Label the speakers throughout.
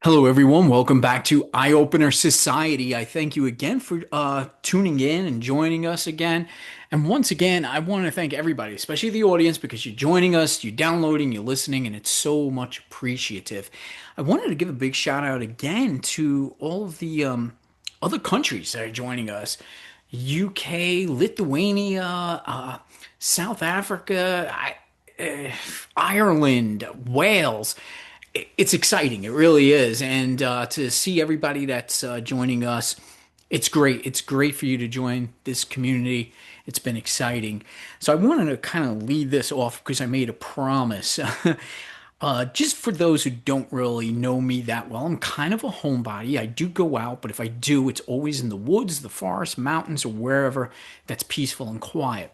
Speaker 1: Hello, everyone. Welcome back to Eye Opener Society. I thank you again for tuning in and joining us again. And once again, I want to thank everybody, especially the audience, because you're joining us, you're downloading, you're listening, and it's so much appreciative. I wanted to give a big shout out again to all of the other countries that are joining us: UK, Lithuania, South Africa, uh, Ireland, Wales. It's exciting. It really is. And to see everybody that's joining us, it's great. It's great for you to join this community. It's been exciting. So I wanted to kind of lead this off because I made a promise. Just for those who don't really know me that well, I'm kind of a homebody. I do go out, but if I do, it's always in the woods, the forest, mountains, or wherever that's peaceful and quiet.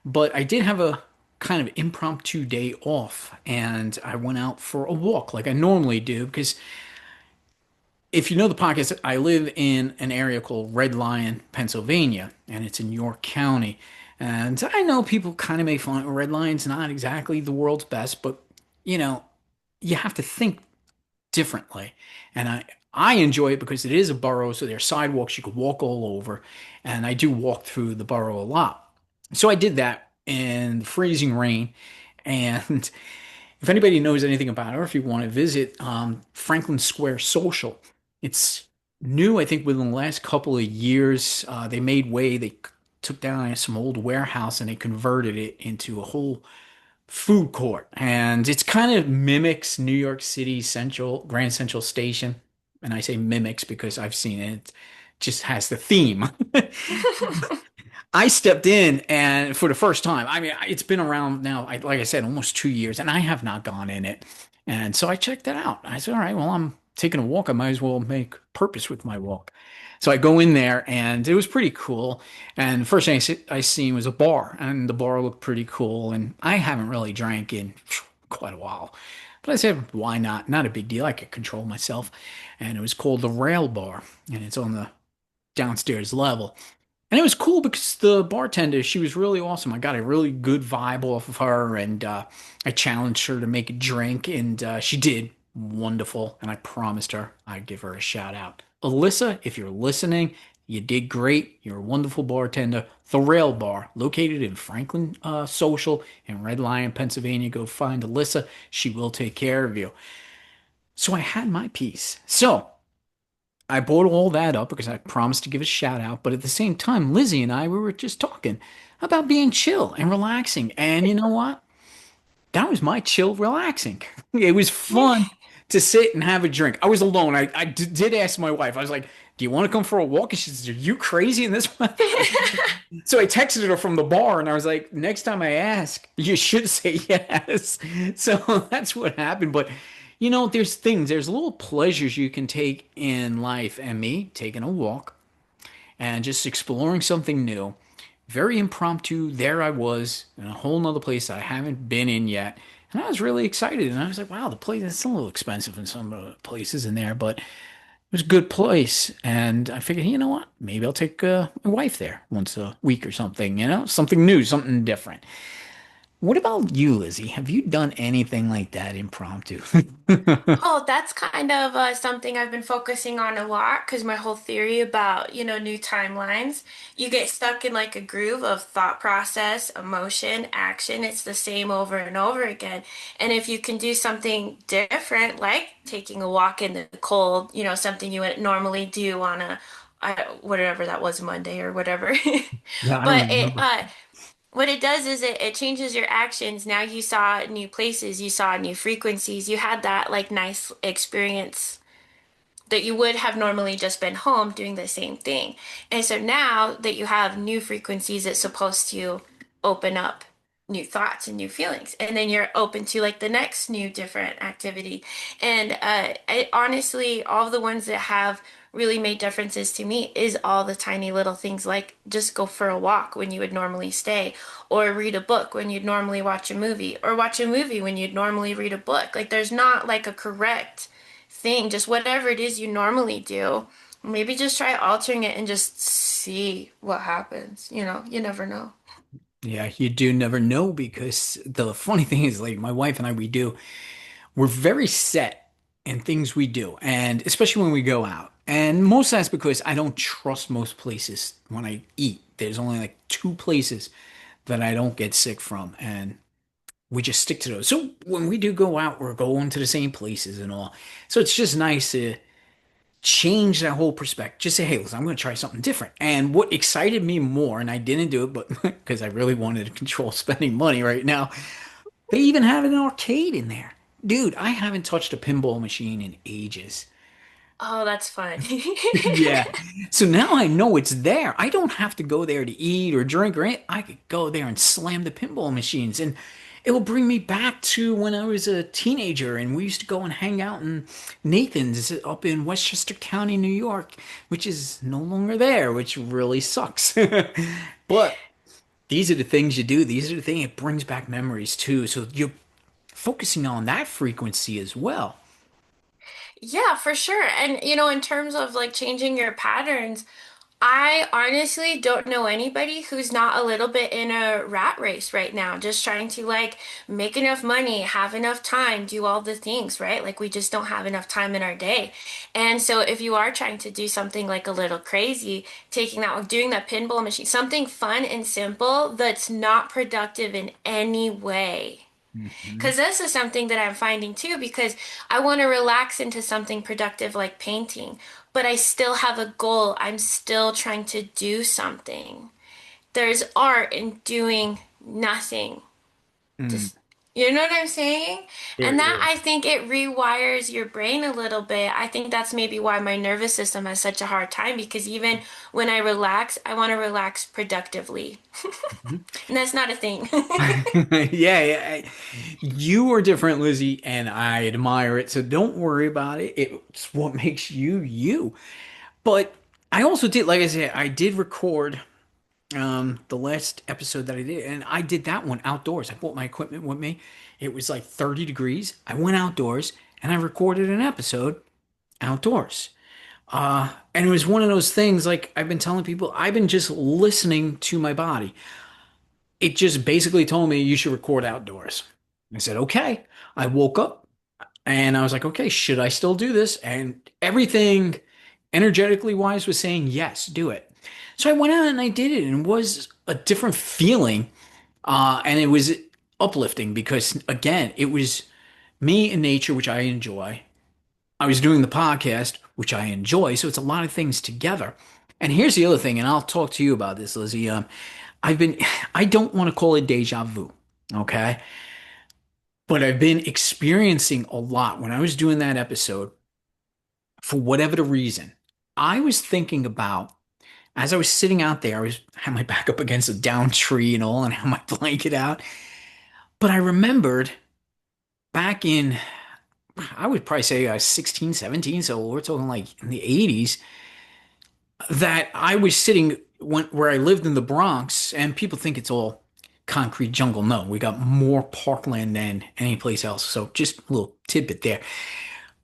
Speaker 1: But I did have a kind of impromptu day off and I went out for a walk like I normally do because if you know the podcast, I live in an area called Red Lion, Pennsylvania, and it's in York County. And I know people kind of make fun of Red Lion's not exactly the world's best, but you know, you have to think differently. And I enjoy it because it is a borough, so there are sidewalks you could walk all over, and I do walk through the borough a lot. So I did that in the freezing rain, and if anybody knows anything about it, or if you want to visit Franklin Square Social, it's new, I think, within the last couple of years. They made way, they took down some old warehouse and they converted it into a whole food court. And it's kind of mimics New York City Central, Grand Central Station. And I say mimics because I've seen it. It just has the theme. I stepped in and for the first time, I mean, it's been around now, like I said, almost 2 years, and I have not gone in it. And so I checked it out. I said, all right, well, I'm taking a walk. I might as well make purpose with my walk. So I go in there and it was pretty cool. And the first thing I seen was a bar, and the bar looked pretty cool. And I haven't really drank in quite a while. But I said, why not? Not a big deal. I could control myself. And it was called the Rail Bar, and it's on the downstairs level. And it was cool because the bartender, she was really awesome. I got a really good vibe off of her, and I challenged her to make a drink, and she did wonderful. And I promised her I'd give her a shout out. Alyssa, if you're listening, you did great. You're a wonderful bartender. The Rail Bar, located in Franklin Social in Red Lion, Pennsylvania. Go find Alyssa. She will take care of you. So I had my piece. So I brought all that up because I promised to give a shout out, but at the same time, Lizzie and I we were just talking about being chill and relaxing. And you know what? That was my chill relaxing. It was fun to sit and have a drink. I was alone. Did ask my wife. I was like, "Do you want to come for a walk?" And she says, "Are you crazy in this weather?" So I texted her from the bar and I was like, "Next time I ask, you should say yes." So that's what happened. But there's things, there's little pleasures you can take in life, and me taking a walk and just exploring something new. Very impromptu. There I was in a whole nother place that I haven't been in yet. And I was really excited. And I was like, wow, the place is a little expensive in some of the places in there, but it was a good place. And I figured, you know what? Maybe I'll take my wife there once a week or something, something new, something different. What about you, Lizzie? Have you done anything like that impromptu?
Speaker 2: Oh, that's kind of something I've been focusing on a lot because my whole theory about, new timelines, you get stuck in like a groove of thought process, emotion, action. It's the same over and over again. And if you can do something different, like taking a walk in the cold, something you would normally do on whatever that was, Monday or whatever.
Speaker 1: Yeah, I don't
Speaker 2: But
Speaker 1: remember.
Speaker 2: what it does is it changes your actions. Now you saw new places, you saw new frequencies, you had that like nice experience that you would have normally just been home doing the same thing. And so now that you have new frequencies, it's supposed to open up new thoughts and new feelings. And then you're open to like the next new different activity. And honestly, all the ones that have really made differences to me is all the tiny little things like just go for a walk when you would normally stay, or read a book when you'd normally watch a movie, or watch a movie when you'd normally read a book. Like there's not like a correct thing, just whatever it is you normally do. Maybe just try altering it and just see what happens. You never know.
Speaker 1: Yeah, you do never know because the funny thing is, like, my wife and I, we're very set and things we do, and especially when we go out. And most of that's because I don't trust most places when I eat. There's only like two places that I don't get sick from, and we just stick to those. So when we do go out, we're going to the same places and all. So it's just nice to change that whole perspective. Just say, hey, listen, I'm going to try something different. And what excited me more, and I didn't do it, but because I really wanted to control spending money right now, they even have an arcade in there. Dude, I haven't touched a pinball machine in ages.
Speaker 2: Oh, that's fun.
Speaker 1: Yeah. So now I know it's there. I don't have to go there to eat or drink or anything. I could go there and slam the pinball machines. And it will bring me back to when I was a teenager and we used to go and hang out in Nathan's up in Westchester County, New York, which is no longer there, which really sucks. But these are the things you do. These are the things it brings back memories too. So you're focusing on that frequency as well.
Speaker 2: Yeah, for sure. And in terms of like changing your patterns, I honestly don't know anybody who's not a little bit in a rat race right now, just trying to like make enough money, have enough time, do all the things, right? Like we just don't have enough time in our day. And so if you are trying to do something like a little crazy, doing that pinball machine, something fun and simple that's not productive in any way.
Speaker 1: Mhm.
Speaker 2: Because this is something that I'm finding too, because I want to relax into something productive like painting, but I still have a goal. I'm still trying to do something. There's art in doing nothing.
Speaker 1: Mm,
Speaker 2: Just, you know what I'm saying?
Speaker 1: there
Speaker 2: And that I
Speaker 1: is.
Speaker 2: think it rewires your brain a little bit. I think that's maybe why my nervous system has such a hard time because even when I relax, I want to relax productively. And that's not a thing.
Speaker 1: Yeah, yeah. You are different, Lizzie, and I admire it. So don't worry about it. It's what makes you you. But I also did, like I said, I did record the last episode that I did, and I did that one outdoors. I brought my equipment with me. It was like 30 degrees. I went outdoors and I recorded an episode outdoors. And it was one of those things like I've been telling people, I've been just listening to my body. It just basically told me you should record outdoors. I said, okay. I woke up and I was like, okay, should I still do this? And everything energetically wise was saying, yes, do it. So I went out and I did it and it was a different feeling. And it was uplifting because, again, it was me in nature, which I enjoy. I was doing the podcast, which I enjoy. So it's a lot of things together. And here's the other thing, and I'll talk to you about this, Lizzie. I've been, I don't want to call it deja vu, okay? But I've been experiencing a lot when I was doing that episode, for whatever the reason. I was thinking about, as I was sitting out there, had my back up against a down tree and all, and had my blanket out. But I remembered back in, I would probably say I was 16, 17, so we're talking like in the 80s, that I was sitting where I lived in the Bronx, and people think it's all concrete jungle. No, we got more parkland than any place else. So just a little tidbit there.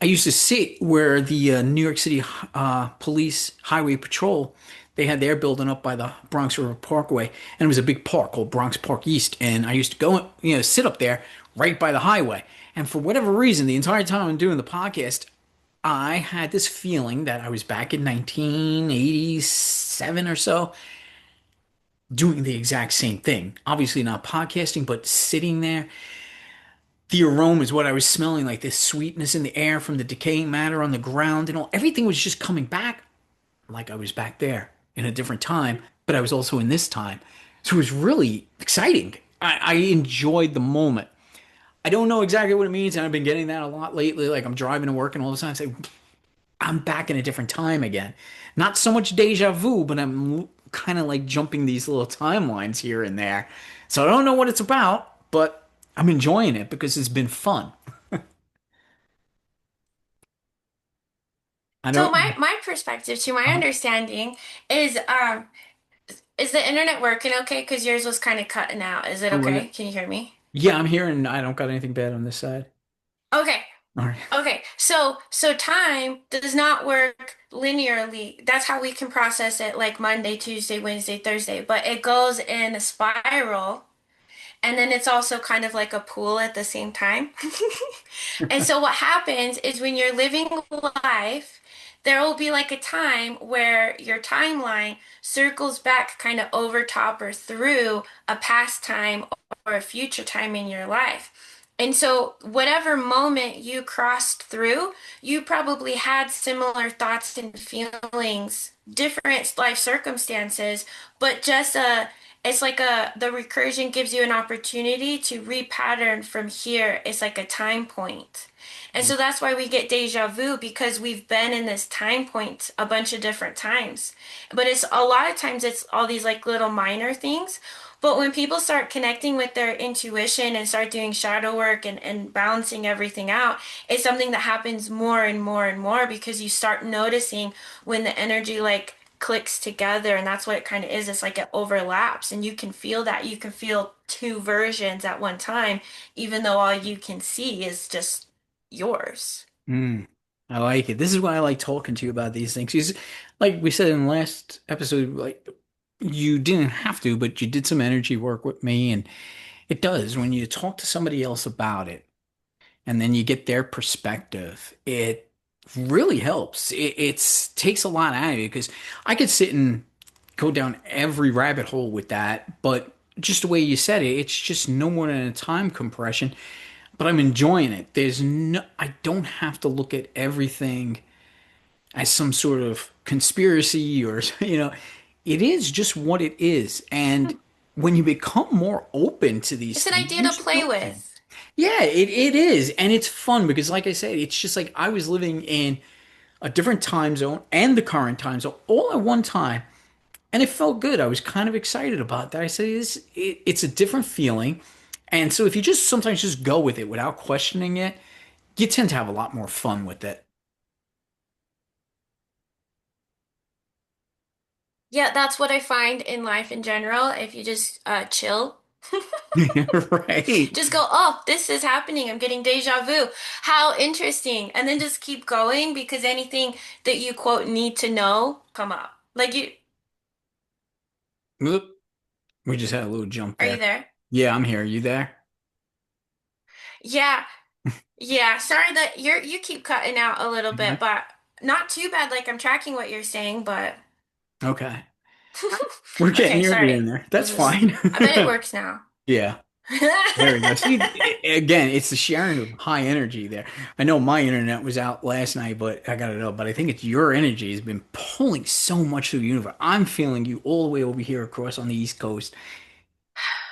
Speaker 1: I used to sit where the New York City Police Highway Patrol, they had their building up by the Bronx River Parkway, and it was a big park called Bronx Park East. And I used to go, sit up there right by the highway. And for whatever reason, the entire time I'm doing the podcast, I had this feeling that I was back in 1987 or so, doing the exact same thing. Obviously not podcasting, but sitting there. The aroma is what I was smelling, like this sweetness in the air from the decaying matter on the ground and all. Everything was just coming back like I was back there in a different time, but I was also in this time. So it was really exciting. I enjoyed the moment. I don't know exactly what it means, and I've been getting that a lot lately. Like I'm driving to work and all of a sudden I say, I'm back in a different time again. Not so much deja vu, but I'm kind of like jumping these little timelines here and there. So I don't know what it's about, but I'm enjoying it because it's been fun. I
Speaker 2: So
Speaker 1: don't.
Speaker 2: my perspective to my understanding is is the internet working okay? Because yours was kind of cutting out. Is it
Speaker 1: Oh, was
Speaker 2: okay?
Speaker 1: it?
Speaker 2: Can you hear me?
Speaker 1: Yeah, I'm here and I don't got anything bad on this side.
Speaker 2: Okay.
Speaker 1: All right.
Speaker 2: Okay. So time does not work linearly. That's how we can process it like Monday, Tuesday, Wednesday, Thursday, but it goes in a spiral. and then it's also kind of like a pool at the same time. And so what happens is when you're living life, there will be like a time where your timeline circles back kind of over top or through a past time or a future time in your life. And so, whatever moment you crossed through, you probably had similar thoughts and feelings, different life circumstances, but just it's like the recursion gives you an opportunity to repattern from here. It's like a time point. And so that's why we get deja vu because we've been in this time point a bunch of different times. But it's a lot of times it's all these like little minor things. But when people start connecting with their intuition and start doing shadow work and balancing everything out, it's something that happens more and more and more because you start noticing when the energy like clicks together, and that's what it kind of is. It's like it overlaps and you can feel that. You can feel two versions at one time, even though all you can see is just yours.
Speaker 1: Mm, I like it. This is why I like talking to you about these things. 'Cause like we said in the last episode, like you didn't have to, but you did some energy work with me, and it does when you talk to somebody else about it, and then you get their perspective. It really helps. It takes a lot out of you because I could sit and go down every rabbit hole with that, but just the way you said it, it's just no more than a time compression. But I'm enjoying it. I don't have to look at everything as some sort of conspiracy or, it is just what it is. And when you become more open to these
Speaker 2: It's an
Speaker 1: things,
Speaker 2: idea
Speaker 1: you
Speaker 2: to
Speaker 1: just
Speaker 2: play
Speaker 1: know them.
Speaker 2: with.
Speaker 1: Yeah, it is. And it's fun because, like I said, it's just like I was living in a different time zone and the current time zone all at one time. And it felt good. I was kind of excited about that. I said, it's a different feeling. And so if you just sometimes just go with it without questioning it, you tend to have a lot more fun with it.
Speaker 2: Yeah, that's what I find in life in general. If you just chill,
Speaker 1: Right.
Speaker 2: just go, oh, this is happening. I'm getting deja vu. How interesting. And then just keep going because anything that you quote need to know come up. Like you,
Speaker 1: Oop, we just had a little jump
Speaker 2: are you
Speaker 1: there.
Speaker 2: there?
Speaker 1: Yeah, I'm here. You there?
Speaker 2: Yeah. Yeah. Sorry that you keep cutting out a little bit,
Speaker 1: Mhm.
Speaker 2: but not too bad. Like I'm tracking what you're saying, but
Speaker 1: Okay. We're getting
Speaker 2: okay,
Speaker 1: near the
Speaker 2: sorry.
Speaker 1: end there.
Speaker 2: This
Speaker 1: That's
Speaker 2: is
Speaker 1: fine.
Speaker 2: I bet it works now.
Speaker 1: Yeah. There we go. See, again, it's the sharing of high energy there. I know my internet was out last night, but I got it up. But I think it's your energy has been pulling so much through the universe. I'm feeling you all the way over here across on the East Coast,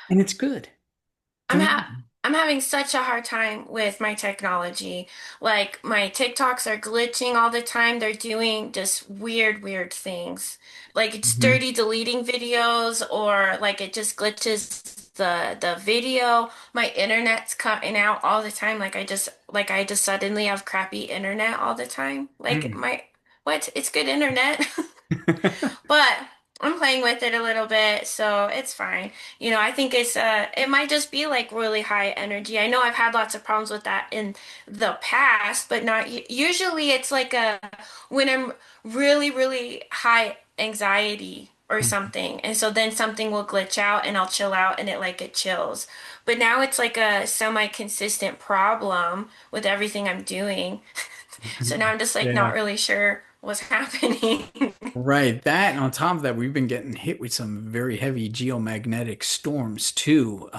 Speaker 1: and it's good. It's
Speaker 2: I'm ha
Speaker 1: amazing.
Speaker 2: I'm having such a hard time with my technology. Like my TikToks are glitching all the time. They're doing just weird things. Like it's
Speaker 1: Mhm.
Speaker 2: dirty deleting videos or like it just glitches the video. My internet's cutting out all the time. Like I just suddenly have crappy internet all the time. Like
Speaker 1: Mm.
Speaker 2: my what? It's good internet. But I'm playing with it a little bit, so it's fine. I think it might just be like really high energy. I know I've had lots of problems with that in the past, but not usually it's like a when I'm really high anxiety or something. And so then something will glitch out and I'll chill out and it chills. But now it's like a semi-consistent problem with everything I'm doing. So now I'm just like not
Speaker 1: Yeah.
Speaker 2: really sure what's happening.
Speaker 1: Right. That, and on top of that, we've been getting hit with some very heavy geomagnetic storms too.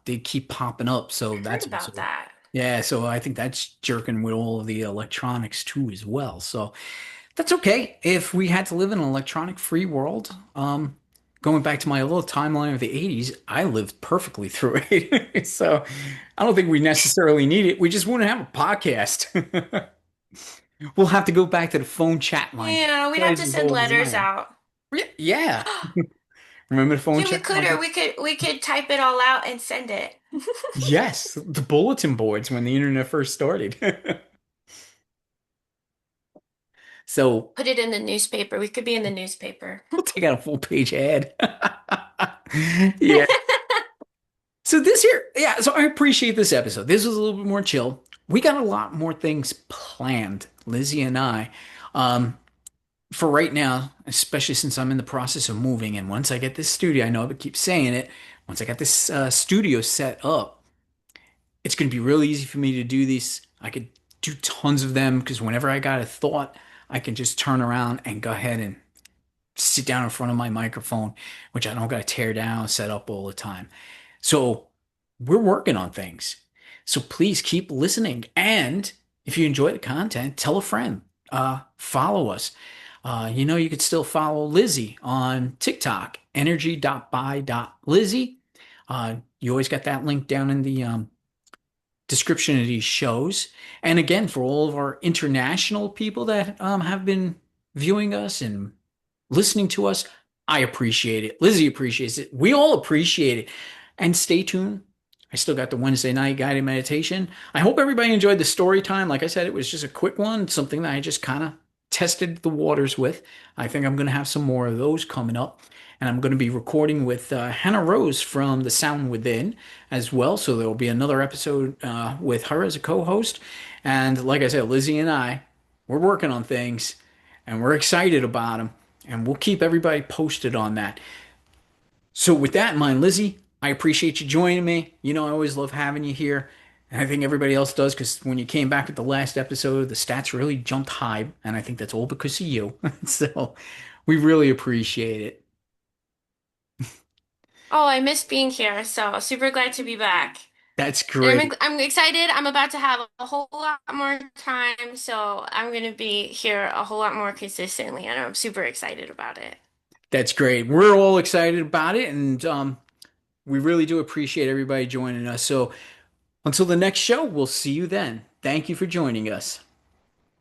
Speaker 1: They keep popping up,
Speaker 2: I
Speaker 1: so
Speaker 2: heard
Speaker 1: that's
Speaker 2: about
Speaker 1: also,
Speaker 2: that.
Speaker 1: yeah. So I think that's jerking with all of the electronics too as well. So that's okay. If we had to live in an electronic-free world, going back to my little timeline of the 80s, I lived perfectly through it. So I don't think we necessarily need it. We just wouldn't have a podcast. We'll have to go back to the phone chat line.
Speaker 2: Yeah, we'd have
Speaker 1: Guys
Speaker 2: to
Speaker 1: was
Speaker 2: send
Speaker 1: all
Speaker 2: letters
Speaker 1: designed.
Speaker 2: out.
Speaker 1: Yeah. Remember the phone
Speaker 2: Yeah, we
Speaker 1: chat
Speaker 2: could, or
Speaker 1: line?
Speaker 2: we could type it all out and send it.
Speaker 1: Yes, the bulletin boards when the internet first started. So
Speaker 2: Put it in the newspaper. We could be in the newspaper.
Speaker 1: we'll take out a full page ad. Yeah. So this here, yeah, so I appreciate this episode. This was a little bit more chill. We got a lot more things planned, Lizzie and I. Um, for right now, especially since I'm in the process of moving, and once I get this studio, I know I keep saying it, once I got this studio set up, it's going to be really easy for me to do these. I could do tons of them because whenever I got a thought, I can just turn around and go ahead and sit down in front of my microphone, which I don't got to tear down and set up all the time. So we're working on things. So please keep listening. And if you enjoy the content, tell a friend. Follow us. You could still follow Lizzie on TikTok, energy.by.lizzie. You always got that link down in the description of these shows. And again, for all of our international people that have been viewing us and listening to us, I appreciate it. Lizzie appreciates it. We all appreciate it. And stay tuned. I still got the Wednesday night guided meditation. I hope everybody enjoyed the story time. Like I said, it was just a quick one, something that I just kind of tested the waters with. I think I'm going to have some more of those coming up. And I'm going to be recording with Hannah Rose from The Sound Within as well. So there will be another episode with her as a co host. And like I said, Lizzie and I, we're working on things and we're excited about them. And we'll keep everybody posted on that. So, with that in mind, Lizzie, I appreciate you joining me. You know, I always love having you here. And I think everybody else does because when you came back with the last episode, the stats really jumped high. And I think that's all because of you. So, we really appreciate it.
Speaker 2: Oh, I miss being here, so super glad to be back.
Speaker 1: That's
Speaker 2: And
Speaker 1: great.
Speaker 2: I'm excited. I'm about to have a whole lot more time, so I'm gonna be here a whole lot more consistently, and I'm super excited about it.
Speaker 1: That's great. We're all excited about it. And we really do appreciate everybody joining us. So, until the next show, we'll see you then. Thank you for joining us.